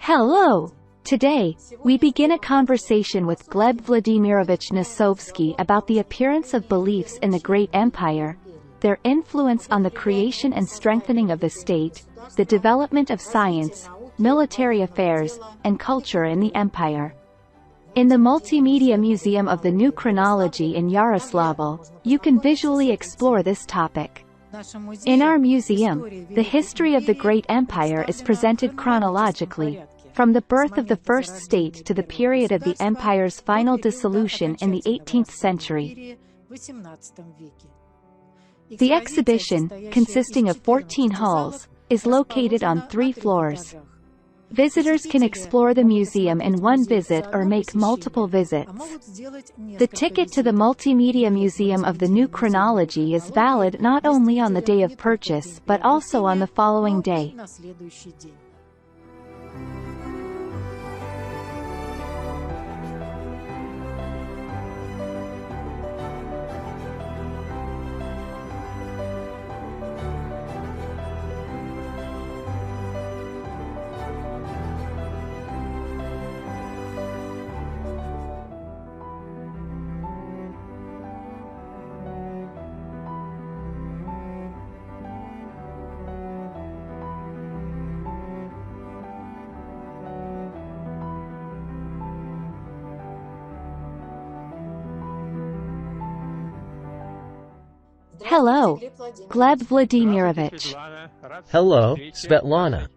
Hello! Today, we begin a conversation with Gleb Vladimirovich Nosovsky about the appearance of beliefs in the Great Empire, their influence on the creation and strengthening of the state, the development of science, military affairs, and culture in the empire. In the Multimedia Museum of the New Chronology in Yaroslavl, you can visually explore this topic. In our museum, the history of the Great Empire is presented chronologically, from the birth of the first state to the period of the empire's final dissolution in the 18th century. The exhibition, consisting of 14 halls, is located on 3 floors. Visitors can explore the museum in one visit or make multiple visits. The ticket to the Multimedia Museum of the New Chronology is valid not only on the day of purchase but also on the following day. Hello, Gleb Vladimirovich. Hello, Svetlana.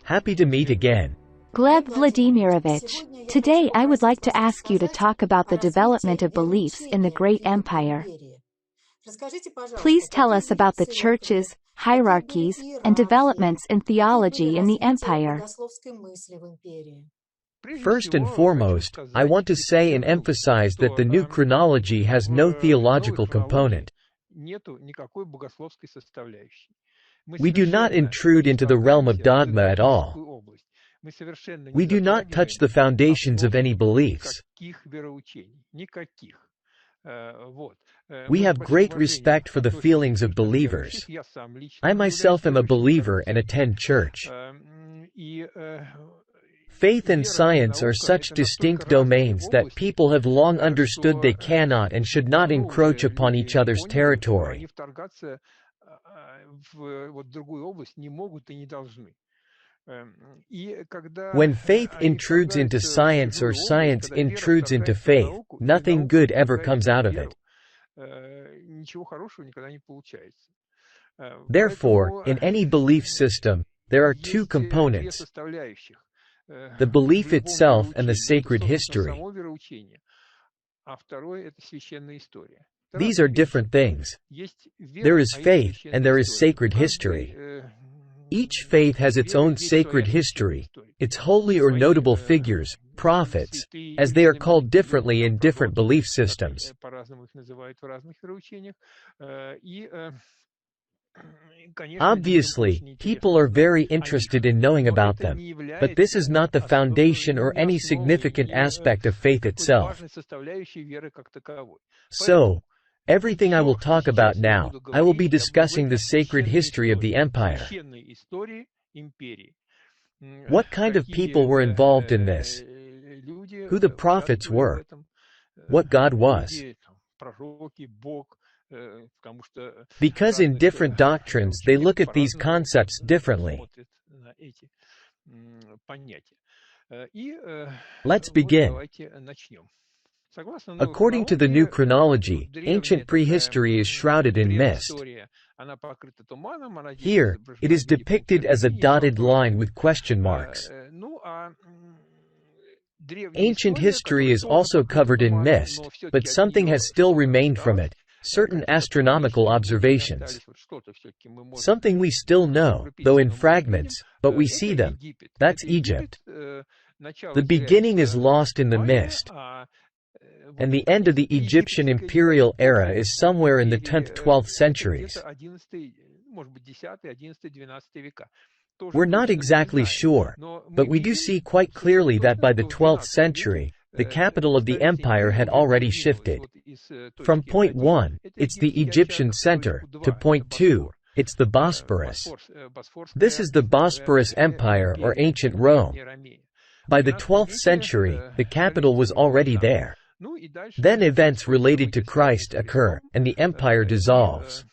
Happy to meet again. Gleb Vladimirovich, today I would like to ask you to talk about the development of beliefs in the Great Empire. Please tell us about the churches, hierarchies, and developments in theology in the empire. First and foremost, I want to say and emphasize that the new chronology has no theological component. We do not intrude into the realm of dogma at all. We do not touch the foundations of any beliefs. We have great respect for the feelings of believers. I myself am a believer and attend church. Faith and science are such distinct domains that people have long understood they cannot and should not encroach upon each other's territory. When faith intrudes into science or science intrudes into faith, nothing good ever comes out of it. Therefore, in any belief system, there are 2 components: the belief itself and the sacred history. These are different things. There is faith and there is sacred history. Each faith has its own sacred history, its holy or notable figures, prophets, as they are called differently in different belief systems. Obviously, people are very interested in knowing about them, but this is not the foundation or any significant aspect of faith itself. So, everything I will talk about now, I will be discussing the sacred history of the empire. What kind of people were involved in this? Who the prophets were? What God was? Because in different doctrines they look at these concepts differently. Let's begin. According to the new chronology, ancient prehistory is shrouded in mist. Here, it is depicted as a dotted line with question marks. Ancient history is also covered in mist, but something has still remained from it. Certain astronomical observations. Something we still know, though in fragments, but we see them. That's Egypt. The beginning is lost in the mist, and the end of the Egyptian imperial era is somewhere in the 10th–12th centuries. We're not exactly sure, but we do see quite clearly that by the 12th century, the capital of the empire had already shifted. From point 1, it's the Egyptian center, to point 2, it's the Bosporus. This is the Bosporus Empire or ancient Rome. By the 12th century, the capital was already there. Then events related to Christ occur, and the empire dissolves.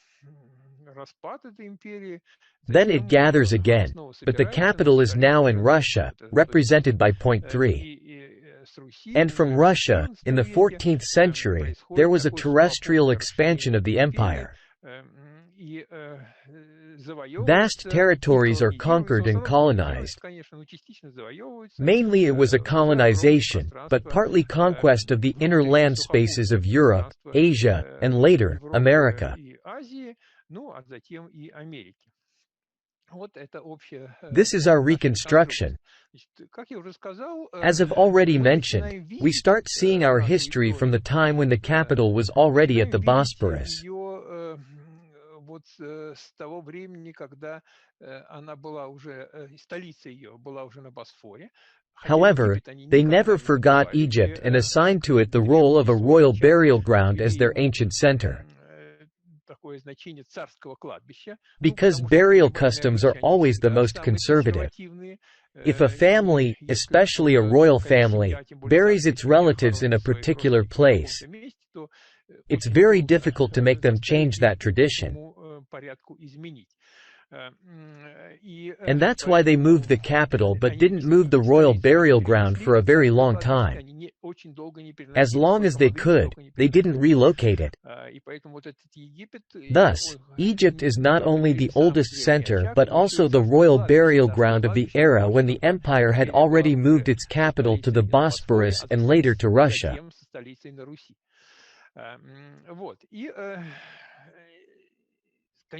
Then it gathers again, but the capital is now in Russia, represented by point 3. And from Russia, in the 14th century, there was a terrestrial expansion of the empire. Vast territories are conquered and colonized. Mainly it was a colonization, but partly conquest of the inner land spaces of Europe, Asia, and later, America. This is our reconstruction. As I've already mentioned, we start seeing our history from the time when the capital was already at the Bosporus. However, they never forgot Egypt and assigned to it the role of a royal burial ground as their ancient center. Because burial customs are always the most conservative. If a family, especially a royal family, buries its relatives in a particular place, it's very difficult to make them change that tradition. And that's why they moved the capital but didn't move the royal burial ground for a very long time. As long as they could, they didn't relocate it. Thus, Egypt is not only the oldest center but also the royal burial ground of the era when the empire had already moved its capital to the Bosporus and later to Russia.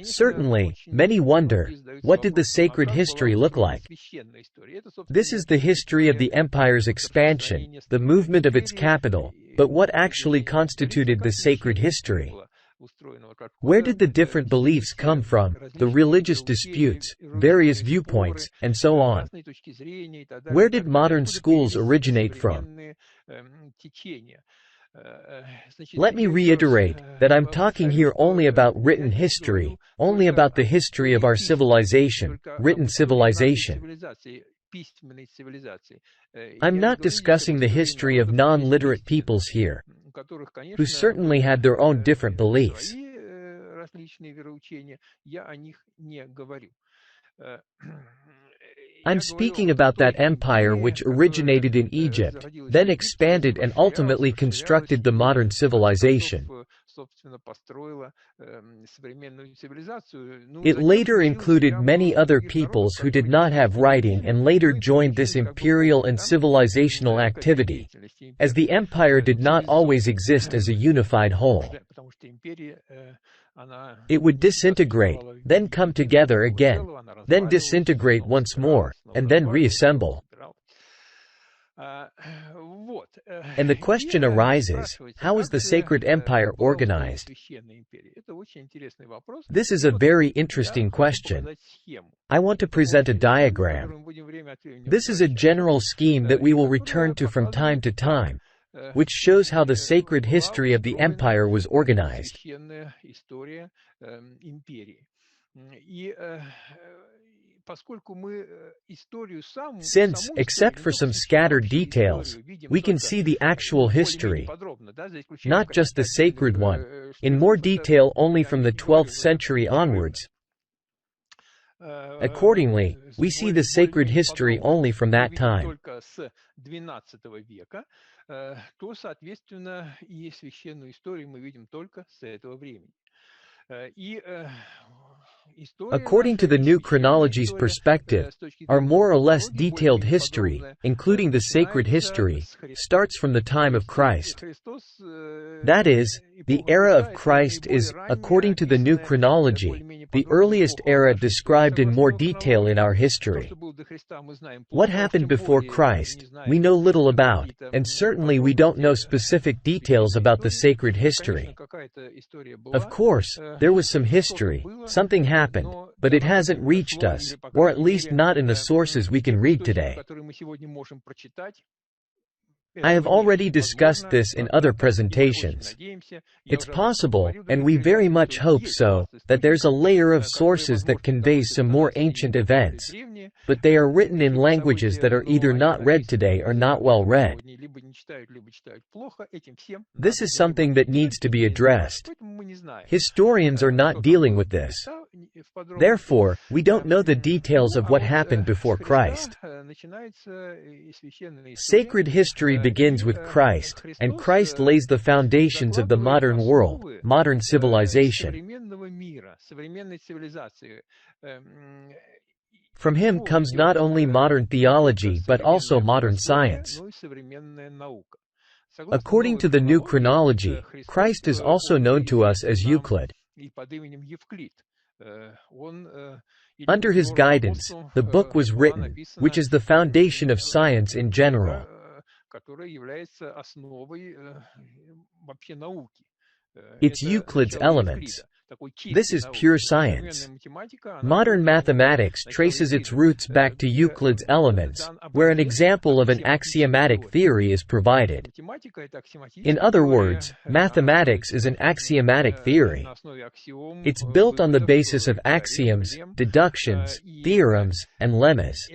Certainly, many wonder, what did the sacred history look like? This is the history of the empire's expansion, the movement of its capital, but what actually constituted the sacred history? Where did the different beliefs come from, the religious disputes, various viewpoints, and so on? Where did modern schools originate from? Let me reiterate that I'm talking here only about written history, only about the history of our civilization, written civilization. I'm not discussing the history of non-literate peoples here, who certainly had their own different beliefs. I'm speaking about that empire which originated in Egypt, then expanded and ultimately constructed the modern civilization. It later included many other peoples who did not have writing and later joined this imperial and civilizational activity, as the empire did not always exist as a unified whole. It would disintegrate, then come together again, then disintegrate once more, and then reassemble. And the question arises, how is the sacred empire organized? This is a very interesting question. I want to present a diagram. This is a general scheme that we will return to from time to time, which shows how the sacred history of the empire was organized. Since, except for some scattered details, we can see the actual history, not just the sacred one, in more detail only from the 12th century onwards. Accordingly, we see the sacred history only from that time. According to the new chronology's perspective, our more or less detailed history, including the sacred history, starts from the time of Christ. That is, the era of Christ is, according to the new chronology, the earliest era described in more detail in our history. What happened before Christ, we know little about, and certainly we don't know specific details about the sacred history. Of course, there was some history, something happened, but it hasn't reached us, or at least not in the sources we can read today. I have already discussed this in other presentations. It's possible, and we very much hope so, that there's a layer of sources that conveys some more ancient events, but they are written in languages that are either not read today or not well read. This is something that needs to be addressed. Historians are not dealing with this. Therefore, we don't know the details of what happened before Christ. Sacred history begins with Christ, and Christ lays the foundations of the modern world, modern civilization. From him comes not only modern theology but also modern science. According to the new chronology, Christ is also known to us as Euclid. Under his guidance, the book was written, which is the foundation of science in general. It's Euclid's Elements. This is pure science. Modern mathematics traces its roots back to Euclid's Elements, where an example of an axiomatic theory is provided. In other words, mathematics is an axiomatic theory. It's built on the basis of axioms, deductions, theorems, and lemmas.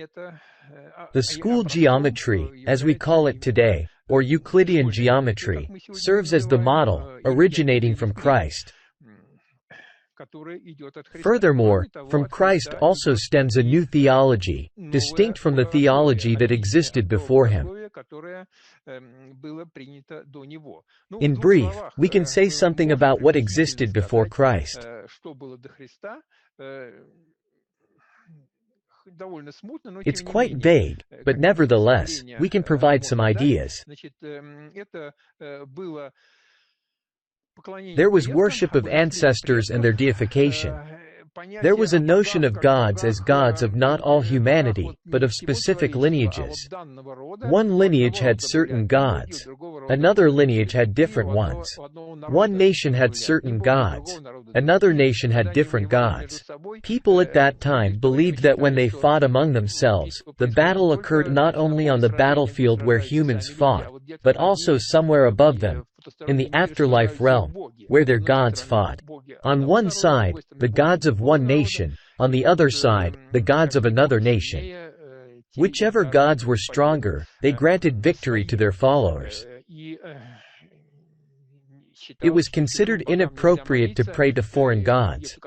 The school geometry, as we call it today, or Euclidean geometry, serves as the model, originating from Christ. Furthermore, from Christ also stems a new theology, distinct from the theology that existed before him. In brief, we can say something about what existed before Christ. It's quite vague, but nevertheless, we can provide some ideas. There was worship of ancestors and their deification. There was a notion of gods as gods of not all humanity, but of specific lineages. One lineage had certain gods. Another lineage had different ones. One nation had certain gods. Another nation had different gods. People at that time believed that when they fought among themselves, the battle occurred not only on the battlefield where humans fought, but also somewhere above them, in the afterlife realm, where their gods fought. On one side, the gods of one nation, on the other side, the gods of another nation. Whichever gods were stronger, they granted victory to their followers. It was considered inappropriate to pray to foreign gods.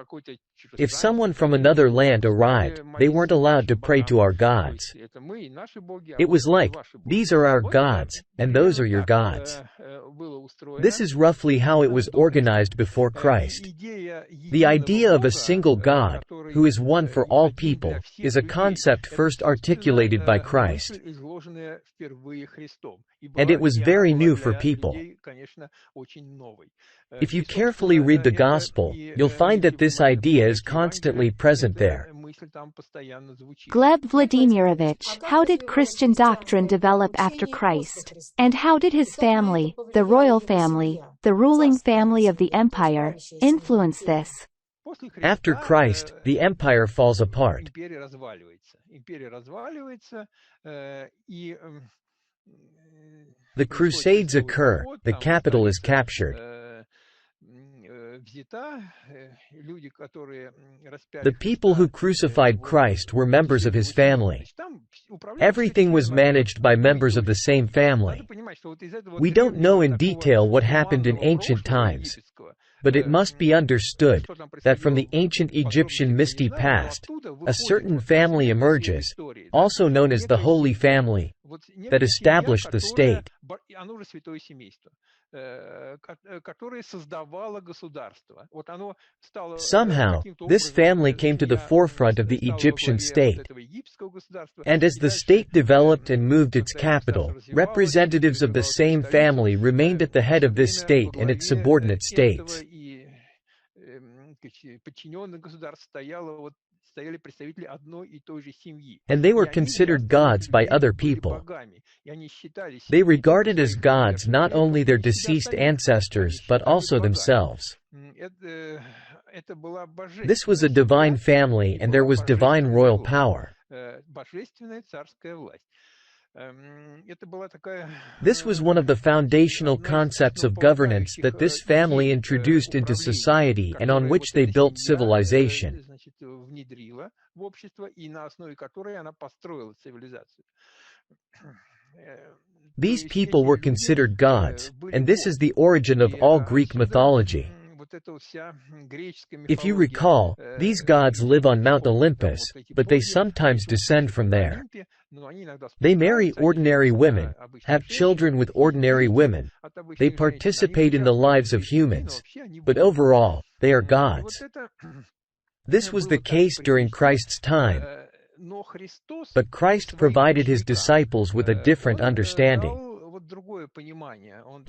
If someone from another land arrived, they weren't allowed to pray to our gods. It was like, these are our gods, and those are your gods. This is roughly how it was organized before Christ. The idea of a single God, who is one for all people, is a concept first articulated by Christ. And it was very new for people. If you carefully read the Gospel, you'll find that this idea is constantly present there. Gleb Vladimirovich, how did Christian doctrine develop after Christ? And how did his family, the royal family, the ruling family of the empire, influence this? After Christ, the empire falls apart. The Crusades occur, the capital is captured. The people who crucified Christ were members of his family. Everything was managed by members of the same family. We don't know in detail what happened in ancient times, but it must be understood that from the ancient Egyptian misty past, a certain family emerges, also known as the Holy Family, that established the state. Somehow, this family came to the forefront of the Egyptian state. And as the state developed and moved its capital, representatives of the same family remained at the head of this state and its subordinate states. And they were considered gods by other people. They regarded as gods not only their deceased ancestors but also themselves. This was a divine family and there was divine royal power. This was one of the foundational concepts of governance that this family introduced into society and on which they built civilization. These people were considered gods, and this is the origin of all Greek mythology. If you recall, these gods live on Mount Olympus, but they sometimes descend from there. They marry ordinary women, have children with ordinary women, they participate in the lives of humans, but overall, they are gods. This was the case during Christ's time, but Christ provided his disciples with a different understanding.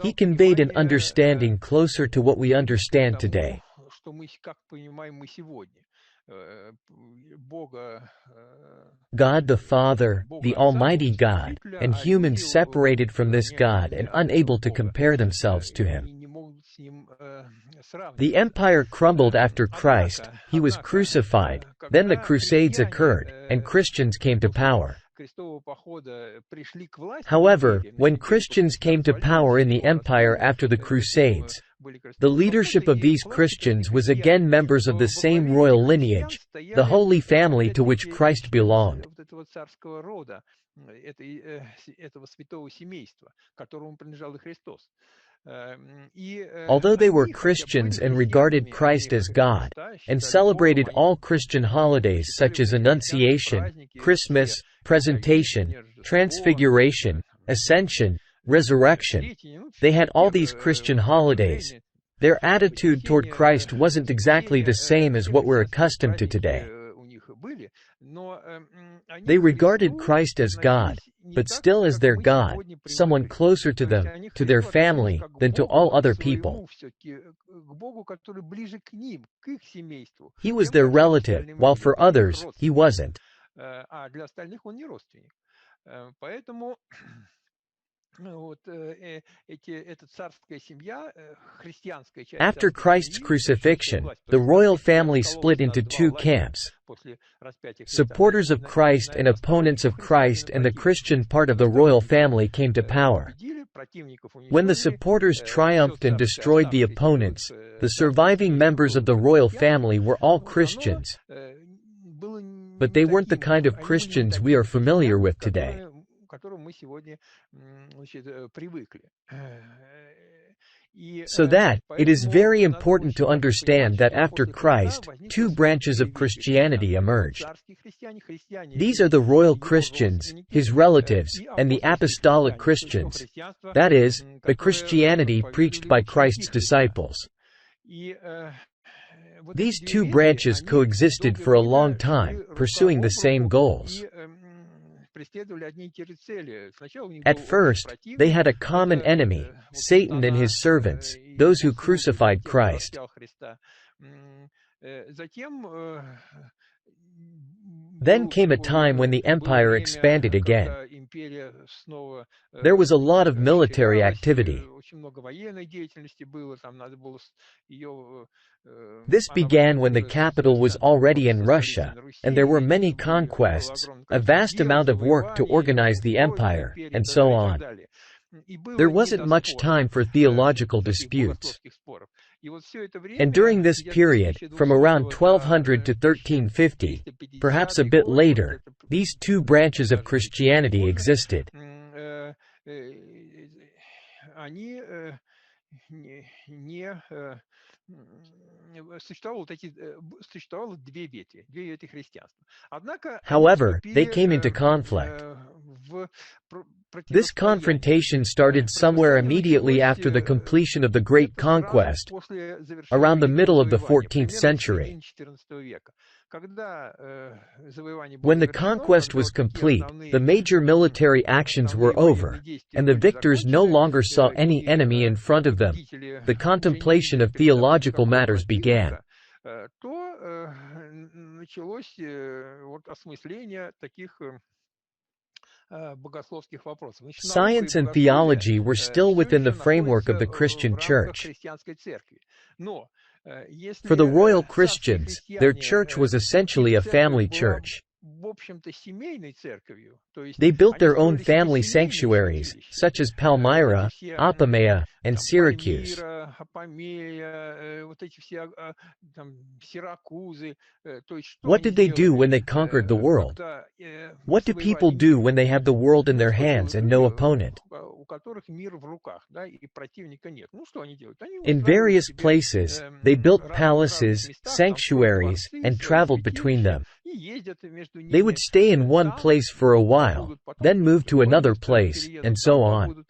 He conveyed an understanding closer to what we understand today. God the Father, the Almighty God, and humans separated from this God and unable to compare themselves to Him. The empire crumbled after Christ, He was crucified, then the Crusades occurred, and Christians came to power. However, when Christians came to power in the empire after the Crusades, the leadership of these Christians was again members of the same royal lineage, the Holy Family to which Christ belonged. Although they were Christians and regarded Christ as God, and celebrated all Christian holidays such as Annunciation, Christmas, Presentation, Transfiguration, Ascension, Resurrection, they had all these Christian holidays. Their attitude toward Christ wasn't exactly the same as what we're accustomed to today. They regarded Christ as God, but still as their God, someone closer to them, to their family, than to all other people. He was their relative, while for others, he wasn't. After Christ's crucifixion, the royal family split into two camps: supporters of Christ and opponents of Christ, and the Christian part of the royal family came to power. When the supporters triumphed and destroyed the opponents, the surviving members of the royal family were all Christians, but they weren't the kind of Christians we are familiar with today. So that, it is very important to understand that after Christ, two branches of Christianity emerged. These are the royal Christians, his relatives, and the apostolic Christians, that is, the Christianity preached by Christ's disciples. These two branches coexisted for a long time, pursuing the same goals. At first, they had a common enemy, Satan and his servants, those who crucified Christ. Then came a time when the empire expanded again. There was a lot of military activity. This began when the capital was already in Russia, and there were many conquests, a vast amount of work to organize the empire, and so on. There wasn't much time for theological disputes. And during this period, from around 1200 to 1350, perhaps a bit later, these two branches of Christianity existed. However, they came into conflict. This confrontation started somewhere immediately after the completion of the Great Conquest, around the middle of the 14th century. When the conquest was complete, the major military actions were over, and the victors no longer saw any enemy in front of them. The contemplation of theological matters began. Science and theology were still within the framework of the Christian Church. For the royal Christians, their church was essentially a family church. They built their own family sanctuaries, such as Palmyra, Apamea, and Syracuse. What did they do when they conquered the world? What do people do when they have the world in their hands and no opponent? In various places, they built palaces, sanctuaries, and traveled between them. They would stay in one place for a while, then move to another place, and so on.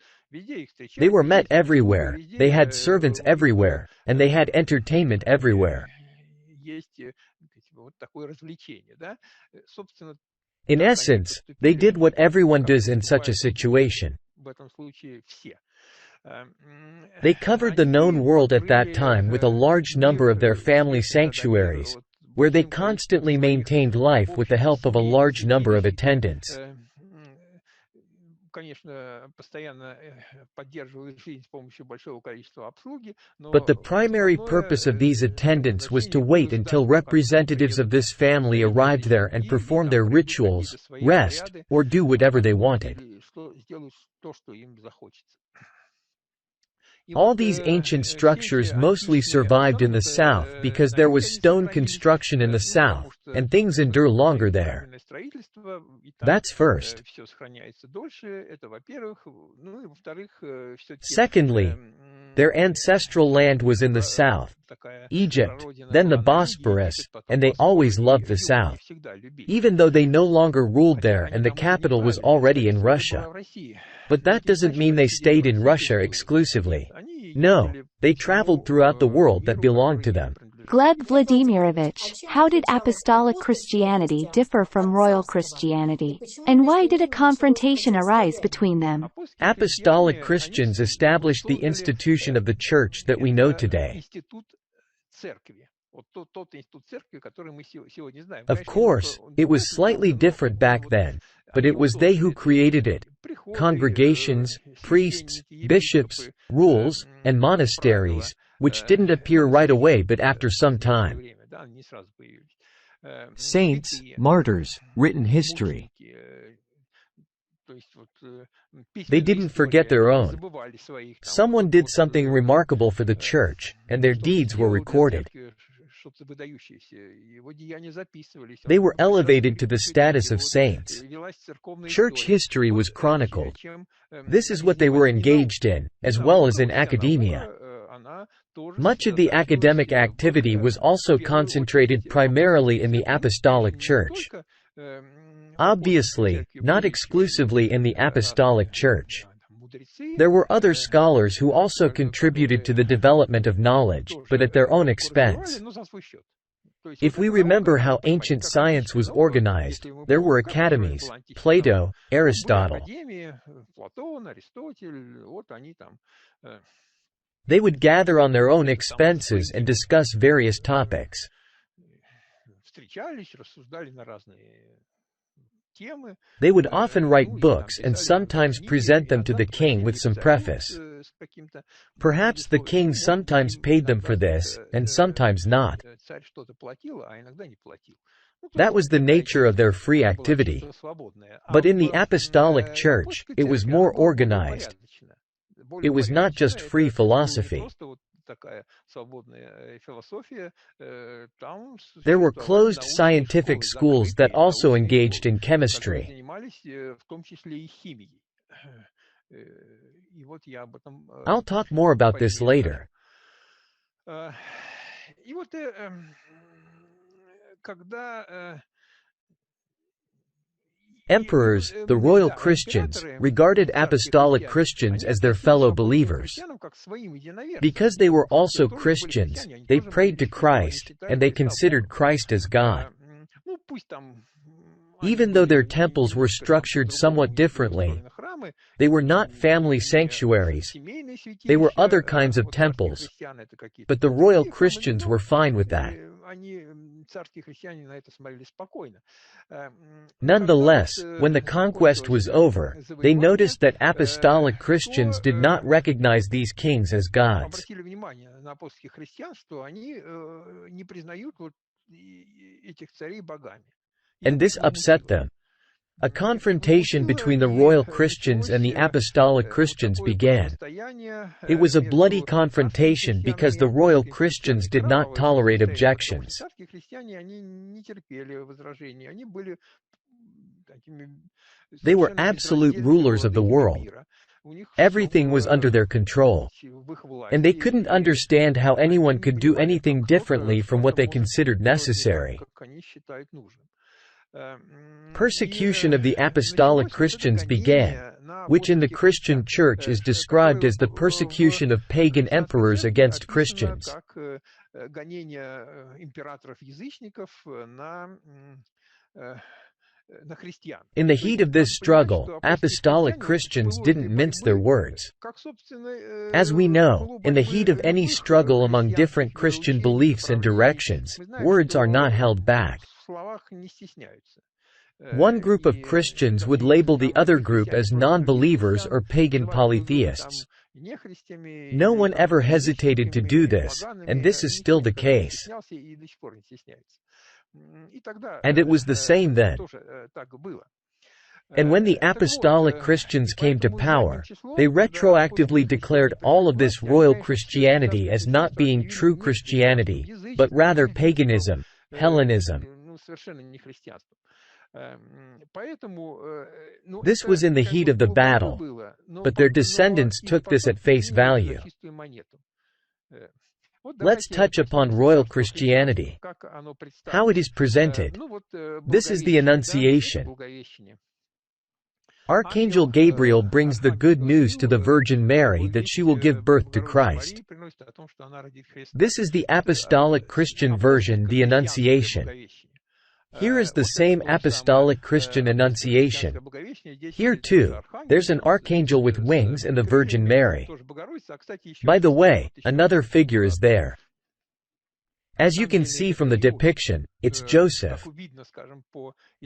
They were met everywhere, they had servants everywhere, and they had entertainment everywhere. In essence, they did what everyone does in such a situation. They covered the known world at that time with a large number of their family sanctuaries, where they constantly maintained life with the help of a large number of attendants. But the primary purpose of these attendants was to wait until representatives of this family arrived there and perform their rituals, rest, or do whatever they wanted. All these ancient structures mostly survived in the south because there was stone construction in the south, and things endure longer there. That's first. Secondly, their ancestral land was in the south, Egypt, then the Bosporus, and they always loved the south, even though they no longer ruled there and the capital was already in Russia. But that doesn't mean they stayed in Russia exclusively. No, they traveled throughout the world that belonged to them. Gleb Vladimirovich, how did apostolic Christianity differ from royal Christianity? And why did a confrontation arise between them? Apostolic Christians established the institution of the church that we know today. Of course, it was slightly different back then, but it was they who created it. Congregations, priests, bishops, rules, and monasteries, which didn't appear right away but after some time. Saints, martyrs, written history. They didn't forget their own. Someone did something remarkable for the church, and their deeds were recorded. They were elevated to the status of saints. Church history was chronicled. This is what they were engaged in, as well as in academia. Much of the academic activity was also concentrated primarily in the Apostolic Church. Obviously, not exclusively in the Apostolic Church. There were other scholars who also contributed to the development of knowledge, but at their own expense. If we remember how ancient science was organized, there were academies, Plato, Aristotle. They would gather on their own expenses and discuss various topics. They would often write books and sometimes present them to the king with some preface. Perhaps the king sometimes paid them for this, and sometimes not. That was the nature of their free activity. But in the Apostolic Church, it was more organized. It was not just free philosophy. There were closed scientific schools that also engaged in chemistry. I'll talk more about this later. Emperors, the royal Christians, regarded apostolic Christians as their fellow believers. Because they were also Christians, they prayed to Christ, and they considered Christ as God. Even though their temples were structured somewhat differently, they were not family sanctuaries. They were other kinds of temples. But the royal Christians were fine with that. Nonetheless, when the conquest was over, they noticed that apostolic Christians did not recognize these kings as gods. and this upset them. A confrontation between the royal Christians and the apostolic Christians began. It was a bloody confrontation because the royal Christians did not tolerate objections. They were absolute rulers of the world. Everything was under their control. And they couldn't understand how anyone could do anything differently from what they considered necessary. Persecution of the apostolic Christians began, which in the Christian Church is described as the persecution of pagan emperors against Christians. In the heat of this struggle, apostolic Christians didn't mince their words. As we know, in the heat of any struggle among different Christian beliefs and directions, words are not held back. One group of Christians would label the other group as non-believers or pagan polytheists. No one ever hesitated to do this, and this is still the case. And it was the same then. And when the apostolic Christians came to power, they retroactively declared all of this royal Christianity as not being true Christianity, but rather paganism, Hellenism. This was in the heat of the battle, but their descendants took this at face value. Let's touch upon royal Christianity. How it is presented. This is the Annunciation. Archangel Gabriel brings the good news to the Virgin Mary that she will give birth to Christ. This is the apostolic Christian version, the Annunciation. Here is the same apostolic Christian Annunciation. Here too, there's an archangel with wings and the Virgin Mary. By the way, another figure is there. As you can see from the depiction, it's Joseph.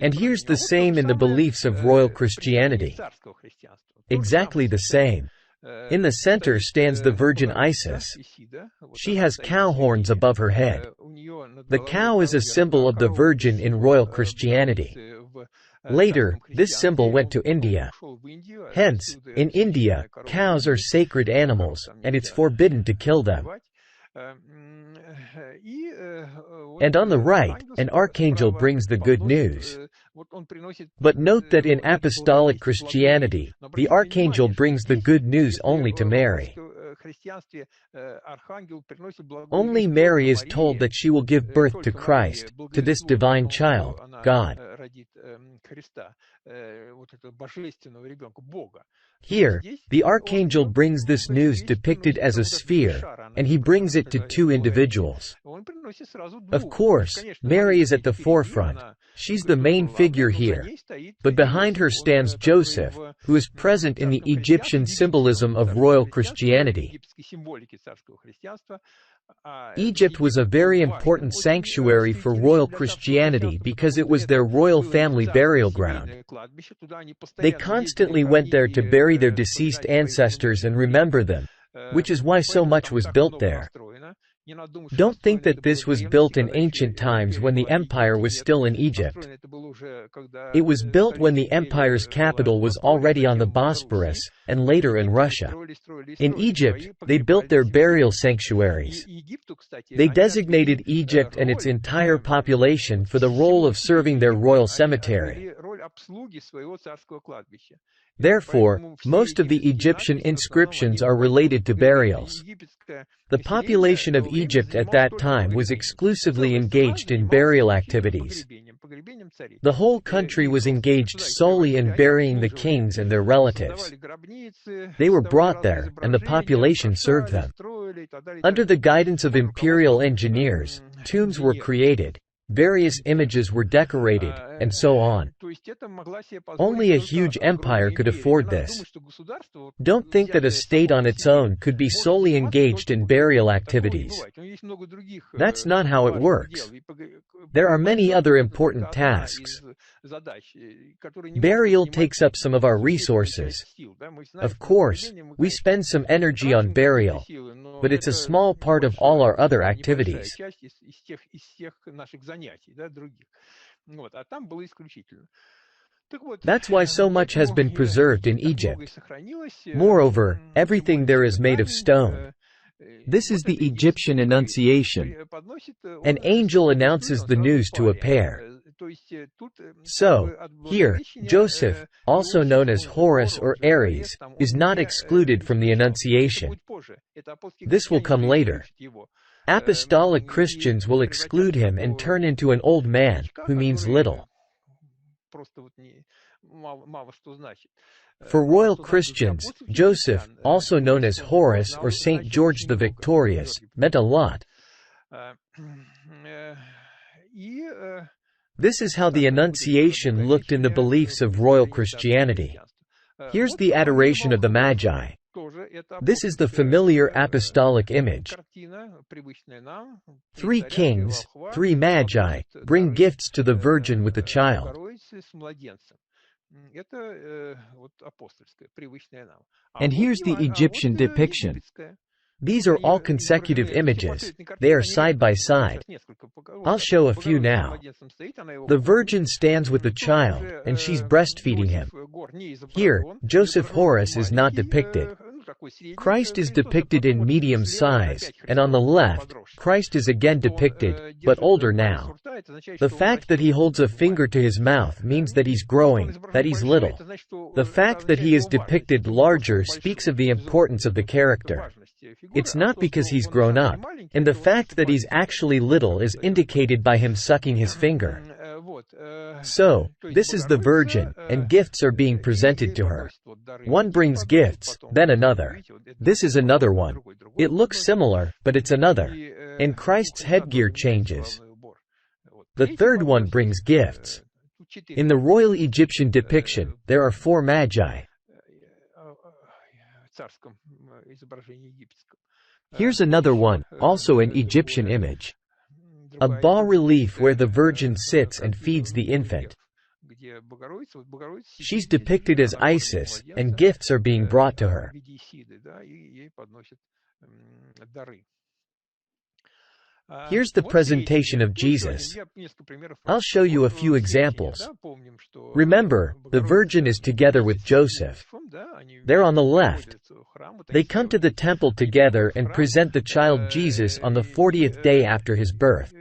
And here's the same in the beliefs of royal Christianity. Exactly the same. In the center stands the Virgin Isis. She has cow horns above her head. The cow is a symbol of the Virgin in royal Christianity. Later, this symbol went to India. Hence, in India, cows are sacred animals, and it's forbidden to kill them. And on the right, an archangel brings the good news. But note that in apostolic Christianity, the archangel brings the good news only to Mary. Only Mary is told that she will give birth to Christ, to this divine child, God. Here, the archangel brings this news depicted as a sphere, and he brings it to two individuals. Of course, Mary is at the forefront. She's the main figure here. But behind her stands Joseph, who is present in the Egyptian symbolism of royal Christianity. Egypt was a very important sanctuary for royal Christianity because it was their royal family burial ground. They constantly went there to bury their deceased ancestors and remember them, which is why so much was built there. Don't think that this was built in ancient times when the empire was still in Egypt. It was built when the empire's capital was already on the Bosporus, and later in Russia. In Egypt, they built their burial sanctuaries. They designated Egypt and its entire population for the role of serving their royal cemetery. Therefore, most of the Egyptian inscriptions are related to burials. The population of Egypt at that time was exclusively engaged in burial activities. The whole country was engaged solely in burying the kings and their relatives. They were brought there, and the population served them. Under the guidance of imperial engineers, tombs were created. Various images were decorated, and so on. Only a huge empire could afford this. Don't think that a state on its own could be solely engaged in burial activities. That's not how it works. There are many other important tasks. Burial takes up some of our resources. Of course, we spend some energy on burial, but it's a small part of all our other activities. That's why so much has been preserved in Egypt. Moreover, everything there is made of stone. This is the Egyptian Annunciation. An angel announces the news to a pair. So, here, Joseph, also known as Horus or Aries, is not excluded from the Annunciation. This will come later. Apostolic Christians will exclude him and turn into an old man, who means little. For royal Christians, Joseph, also known as Horus or Saint George the Victorious, meant a lot. This is how the Annunciation looked in the beliefs of royal Christianity. Here's the adoration of the Magi. This is the familiar apostolic image. 3 kings, 3 magi, bring gifts to the Virgin with the child. And here's the Egyptian depiction. These are all consecutive images. They are side by side. I'll show a few now. The Virgin stands with the child, and she's breastfeeding him. Here, Joseph Horus is not depicted. Christ is depicted in medium size, and on the left, Christ is again depicted, but older now. The fact that he holds a finger to his mouth means that he's growing, that he's little. The fact that he is depicted larger speaks of the importance of the character. It's not because he's grown up, and the fact that he's actually little is indicated by him sucking his finger. So, this is the Virgin, and gifts are being presented to her. One brings gifts, then another. This is another one. It looks similar, but it's another. And Christ's headgear changes. The third one brings gifts. In the royal Egyptian depiction, there are 4 magi. Here's another one, also an Egyptian image. A bas-relief where the Virgin sits and feeds the infant. She's depicted as Isis, and gifts are being brought to her. Here's the presentation of Jesus. I'll show you a few examples. Remember, the Virgin is together with Joseph. They're on the left. They come to the temple together and present the child Jesus on the 40th day after his birth.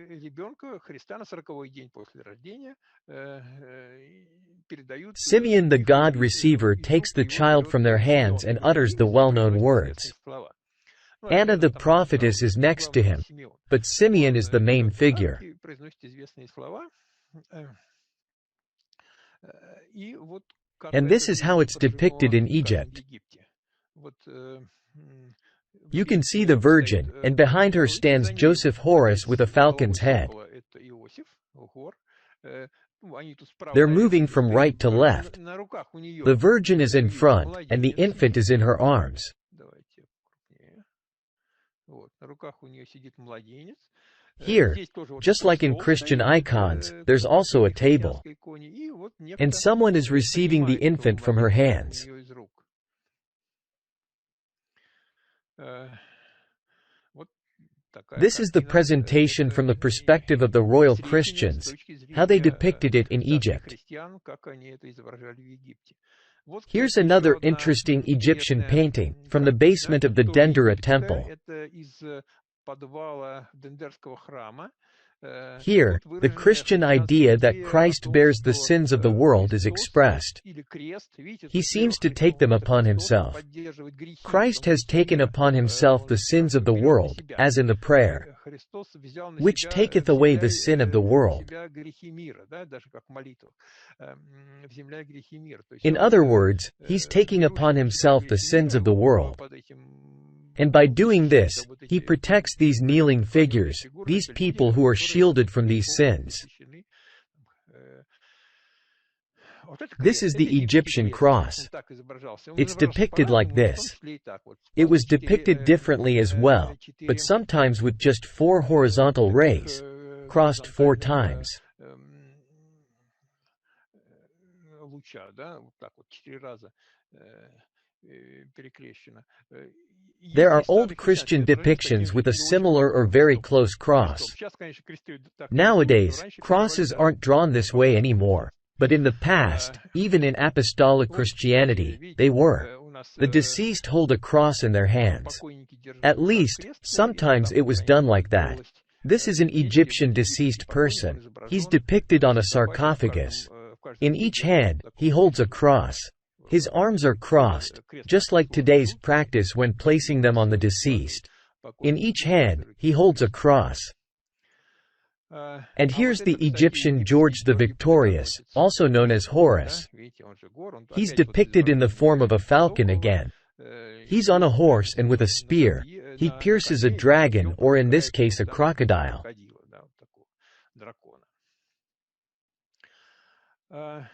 Simeon the God receiver takes the child from their hands and utters the well-known words. Anna the prophetess is next to him, but Simeon is the main figure. And this is how it's depicted in Egypt. You can see the Virgin, and behind her stands Joseph Horus with a falcon's head. They're moving from right to left. The Virgin is in front, and the infant is in her arms. Here, just like in Christian icons, there's also a table. And someone is receiving the infant from her hands. This is the presentation from the perspective of the royal Christians, how they depicted it in Egypt. Here's another interesting Egyptian painting, from the basement of the Dendera temple. Here, the Christian idea that Christ bears the sins of the world is expressed. He seems to take them upon himself. Christ has taken upon himself the sins of the world, as in the prayer, which taketh away the sin of the world. In other words, he's taking upon himself the sins of the world. And by doing this, he protects these kneeling figures, these people who are shielded from these sins. This is the Egyptian cross. It's depicted like this. It was depicted differently as well, but sometimes with just 4 horizontal rays, crossed 4 times. There are old Christian depictions with a similar or very close cross. Nowadays, crosses aren't drawn this way anymore. But in the past, even in apostolic Christianity, they were. The deceased hold a cross in their hands. At least, sometimes it was done like that. This is an Egyptian deceased person. He's depicted on a sarcophagus. In each hand, he holds a cross. His arms are crossed, just like today's practice when placing them on the deceased. In each hand, he holds a cross. And here's the Egyptian George the Victorious, also known as Horus. He's depicted in the form of a falcon again. He's on a horse and with a spear. He pierces a dragon, or in this case a crocodile.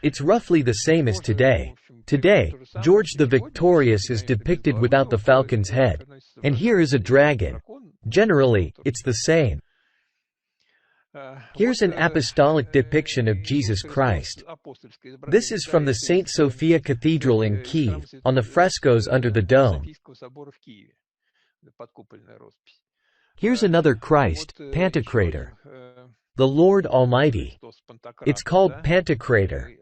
It's roughly the same as today. Today, George the Victorious is depicted without the falcon's head. And here is a dragon. Generally, it's the same. Here's an apostolic depiction of Jesus Christ. This is from the St. Sophia Cathedral in Kiev, on the frescoes under the dome. Here's another Christ, Pantocrator, the Lord Almighty. It's called Pantocrator.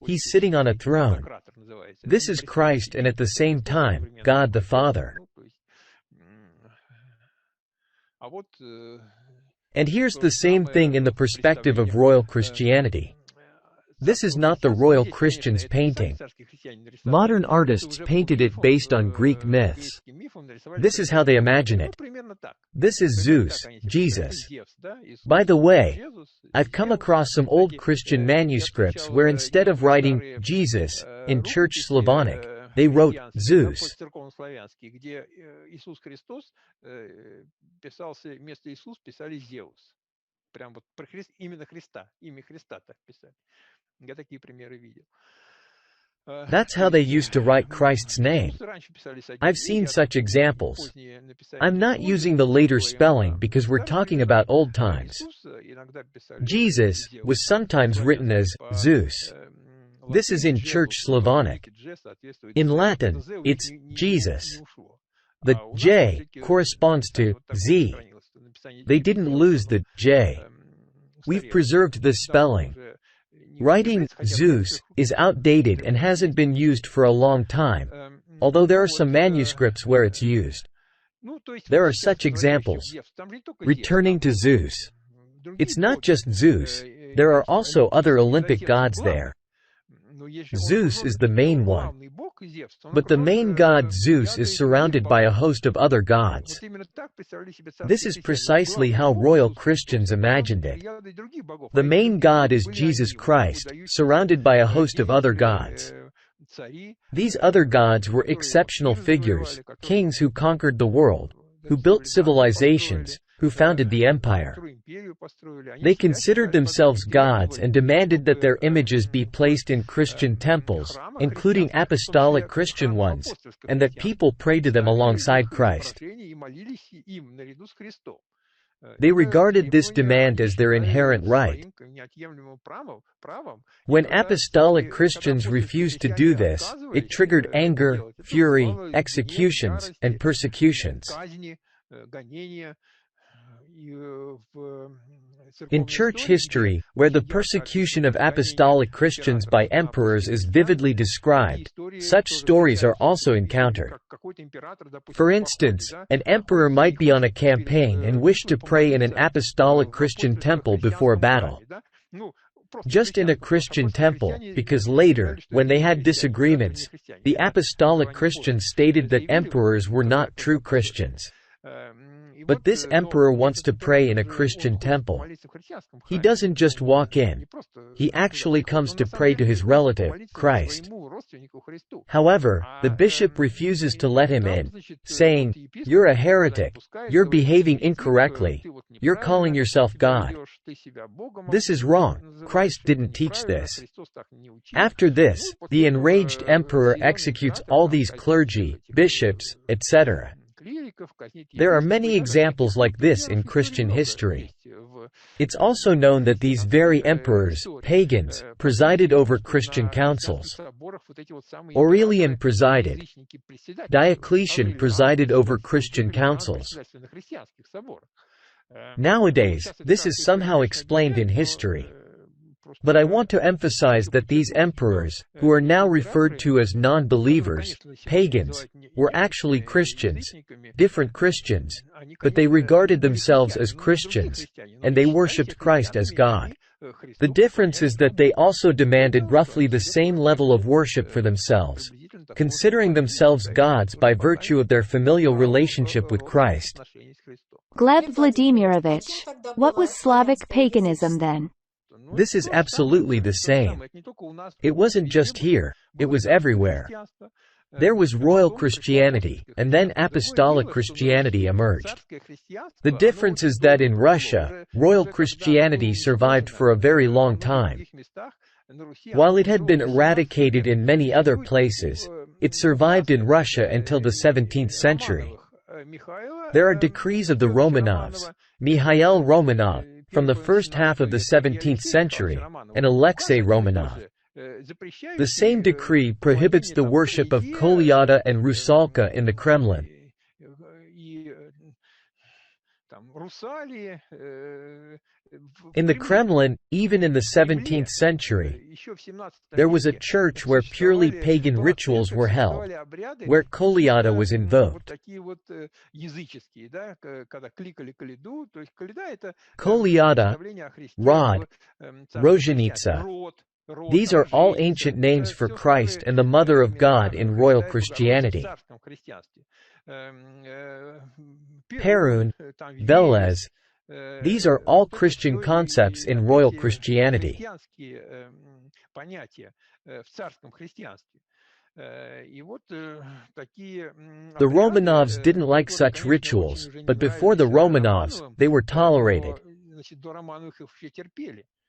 He's sitting on a throne. This is Christ and at the same time, God the Father. And here's the same thing in the perspective of royal Christianity. This is not the royal Christians' painting. Modern artists painted it based on Greek myths. This is how they imagine it. This is Zeus, Jesus. By the way, I've come across some old Christian manuscripts where instead of writing Jesus in Church Slavonic, they wrote Zeus. That's how they used to write Christ's name. I've seen such examples. I'm not using the later spelling because we're talking about old times. Jesus was sometimes written as Zeus. This is in Church Slavonic. In Latin, it's Jesus. The J corresponds to Z. They didn't lose the J. We've preserved this spelling. Writing Zeus is outdated and hasn't been used for a long time, although there are some manuscripts where it's used. There are such examples. Returning to Zeus. It's not just Zeus, there are also other Olympic gods there. Zeus is the main one. But the main god Zeus is surrounded by a host of other gods. This is precisely how royal Christians imagined it. The main god is Jesus Christ, surrounded by a host of other gods. These other gods were exceptional figures, kings who conquered the world, who built civilizations, who founded the empire. They considered themselves gods and demanded that their images be placed in Christian temples, including apostolic Christian ones, and that people pray to them alongside Christ. They regarded this demand as their inherent right. When apostolic Christians refused to do this, it triggered anger, fury, executions, and persecutions. In church history, where the persecution of apostolic Christians by emperors is vividly described, such stories are also encountered. For instance, an emperor might be on a campaign and wish to pray in an apostolic Christian temple before a battle. Just in a Christian temple, because later, when they had disagreements, the apostolic Christians stated that emperors were not true Christians. But this emperor wants to pray in a Christian temple. He doesn't just walk in. He actually comes to pray to his relative, Christ. However, the bishop refuses to let him in, saying, "You're a heretic. You're behaving incorrectly. You're calling yourself God. This is wrong. Christ didn't teach this." After this, the enraged emperor executes all these clergy, bishops, etc. There are many examples like this in Christian history. It's also known that these very emperors, pagans, presided over Christian councils. Aurelian presided. Diocletian presided over Christian councils. Nowadays, this is somehow explained in history. But I want to emphasize that these emperors, who are now referred to as non-believers, pagans, were actually Christians, different Christians, but they regarded themselves as Christians, and they worshipped Christ as God. The difference is that they also demanded roughly the same level of worship for themselves, considering themselves gods by virtue of their familial relationship with Christ. Gleb Vladimirovich, what was Slavic paganism then? This is absolutely the same. It wasn't just here, it was everywhere. There was royal Christianity, and then apostolic Christianity emerged. The difference is that in Russia, royal Christianity survived for a very long time. While it had been eradicated in many other places, it survived in Russia until the 17th century. There are decrees of the Romanovs, Mikhail Romanov, from the first half of the 17th century, and Alexei Romanov. The same decree prohibits the worship of Kolyada and Rusalka in the Kremlin. In the Kremlin, even in the 17th century, there was a church where purely pagan rituals were held, where Kolyada was invoked. Kolyada, Rod, Rozhenitsa. These are all ancient names for Christ and the Mother of God in royal Christianity. Perun, Velez. These are all Christian concepts in royal Christianity. The Romanovs didn't like such rituals, but before the Romanovs, they were tolerated.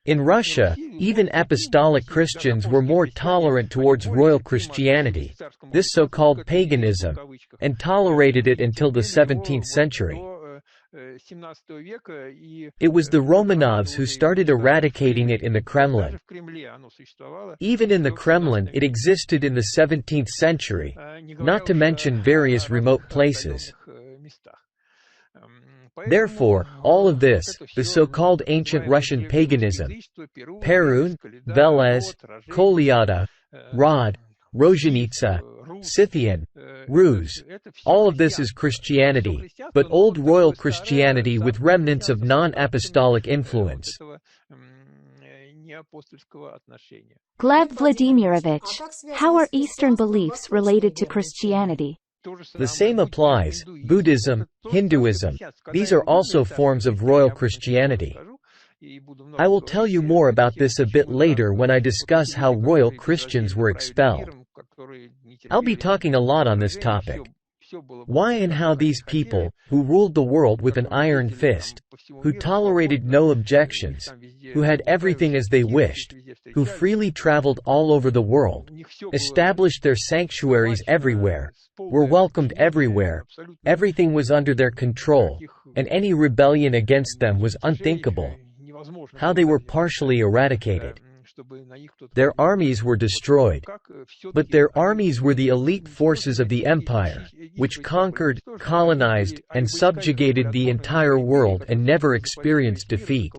In Russia, even apostolic Christians were more tolerant towards royal Christianity, this so-called paganism, and tolerated it until the 17th century. It was the Romanovs who started eradicating it in the Kremlin. Even in the Kremlin it existed in the 17th century, not to mention various remote places. Therefore, all of this, the so-called ancient Russian paganism, Perun, Velez, Kolyada, Rod, Rozhenitsa, Scythian, Rus, all of this is Christianity, but old royal Christianity with remnants of non-apostolic influence. Gleb Vladimirovich, how are Eastern beliefs related to Christianity? The same applies. Buddhism, Hinduism, these are also forms of royal Christianity. I will tell you more about this a bit later when I discuss how royal Christians were expelled. I'll be talking a lot on this topic. Why and how these people, who ruled the world with an iron fist, who tolerated no objections, who had everything as they wished, who freely traveled all over the world, established their sanctuaries everywhere, were welcomed everywhere, everything was under their control, and any rebellion against them was unthinkable. How they were partially eradicated. Their armies were destroyed. But their armies were the elite forces of the empire, which conquered, colonized, and subjugated the entire world and never experienced defeat.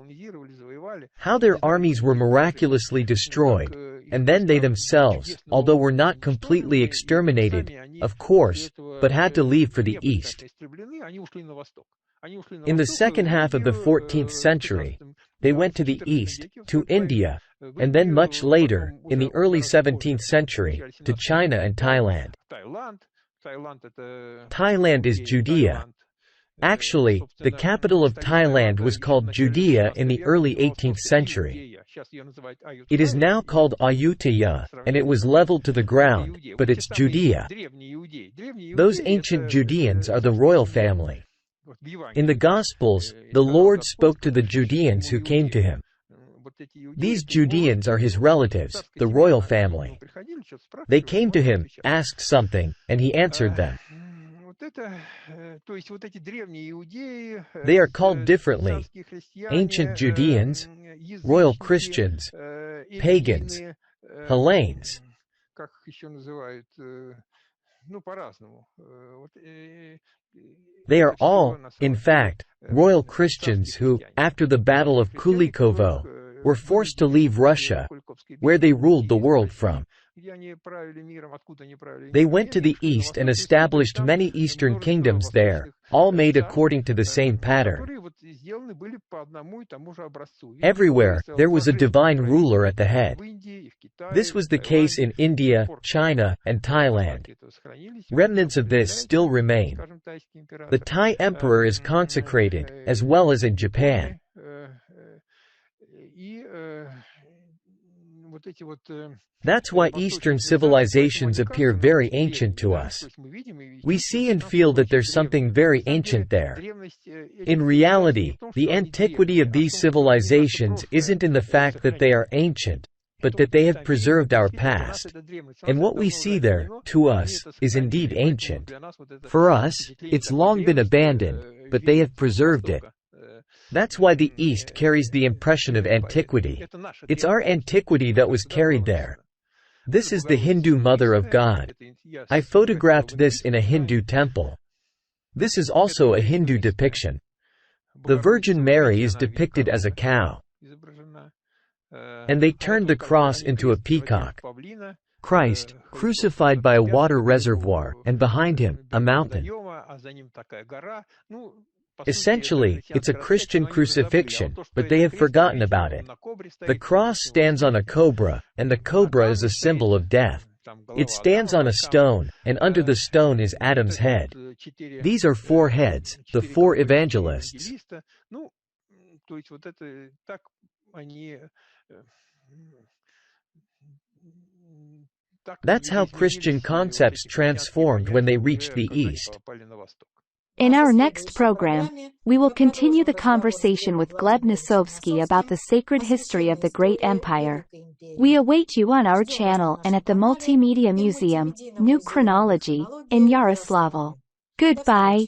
How their armies were miraculously destroyed, and then they themselves, although were not completely exterminated, of course, but had to leave for the East. In the second half of the 14th century, they went to the East, to India, and then much later, in the early 17th century, to China and Thailand. Thailand is Judea. Actually, the capital of Thailand was called Judea in the early 18th century. It is now called Ayutthaya, and it was leveled to the ground, but it's Judea. Those ancient Judeans are the royal family. In the Gospels, the Lord spoke to the Judeans who came to him. These Judeans are his relatives, the royal family. They came to him, asked something, and he answered them. They are called differently: ancient Judeans, royal Christians, pagans, Hellenes. They are all, in fact, royal Christians who, after the Battle of Kulikovo, were forced to leave Russia, where they ruled the world from. They went to the east and established many eastern kingdoms there, all made according to the same pattern. Everywhere, there was a divine ruler at the head. This was the case in India, China, and Thailand. Remnants of this still remain. The Thai emperor is consecrated, as well as in Japan. That's why Eastern civilizations appear very ancient to us. We see and feel that there's something very ancient there. In reality, the antiquity of these civilizations isn't in the fact that they are ancient, but that they have preserved our past. And what we see there, to us, is indeed ancient. For us, it's long been abandoned, but they have preserved it. That's why the East carries the impression of antiquity. It's our antiquity that was carried there. This is the Hindu Mother of God. I photographed this in a Hindu temple. This is also a Hindu depiction. The Virgin Mary is depicted as a cow. And they turned the cross into a peacock. Christ, crucified by a water reservoir, and behind him, a mountain. Essentially, it's a Christian crucifixion, but they have forgotten about it. The cross stands on a cobra, and the cobra is a symbol of death. It stands on a stone, and under the stone is Adam's head. These are 4 heads, the 4 evangelists. That's how Christian concepts transformed when they reached the East. In our next program, we will continue the conversation with Gleb Nosovsky about the sacred history of the great empire. We await you on our channel and at the Multimedia Museum, New Chronology, in Yaroslavl. Goodbye.